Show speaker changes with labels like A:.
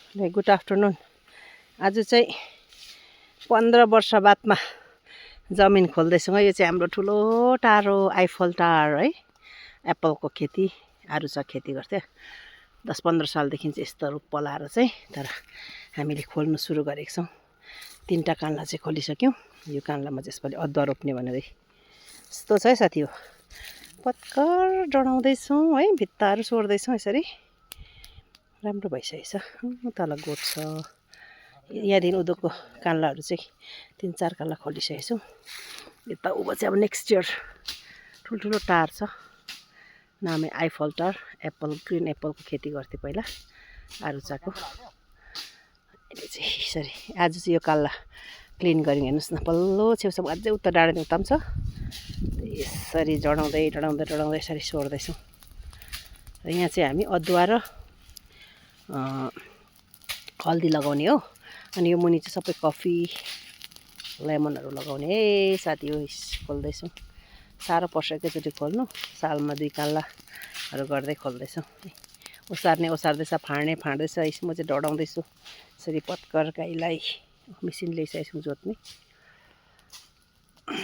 A: Good afternoon. आज चाहिँ 15 वर्ष बादमा जमिन खोल्दैछौँ। यो चाहिँ हाम्रो ठुलो टारो आइफल टावर है। एप्पलको खेती आरुचा खेती गर्थ्यो 10-15 सालदेखि चाहिँ यस्तो रूप पलाएर चाहिँ। तर हामीले खोल्नु सुरु गरेको छौँ। 3टा कान्ला चाहिँ खोलिसक्यौँ। यो कान्लामा चाहिँ यसपालि अदुवा रोप्ने भनेर यस्तो छ है साथी। हो पत्कर डढाउँदैछौँ है, भित्ताहरू सोर्दैछौँ यसरी। राम्रो भइसकेछ। तल गोठ छ। यहाँदेखि उँधोको कान्लाहरू चाहिँ 3-4 कान्ला खोलिसकेको छु। यता उँभो चाहिँ अब नेक्स्ट इयर ठुल्ठुलो टार छ। नामै आइफल टार। एप्पल, ग्रिन एप्पलको खेती गर्थेँ पहिला आरुचाको। अहिले चाहिँ यसरी आज चाहिँ यो कान्ला क्लिन गऱ्यौँ। हेर्नुहोस् न, पल्लो छेउसम्म अझै उता डाँडा उता पनि छ। यसरी डढाउँदै यसरी सोर्दैछौँ। र यहाँ चाहिँ हामी अदुवा र हल्दी लगाउने हो। अनि यो मुनि चाहिँ सबै कफी लेमनहरू लगाउने। ए साथी हो खोल्दैछौँ। साह्रो पर्छ एकैचोटि खोल्नु। सालमा 2 कान्लाहरू गर्दै खोल्दैछौँ। ओसार्दैछ, फाँड्दैछ। म चाहिँ डढाउँदैछु यसरी पत्कर गाईलाई। मेसिन ल्याइसकेको छु जोत्ने।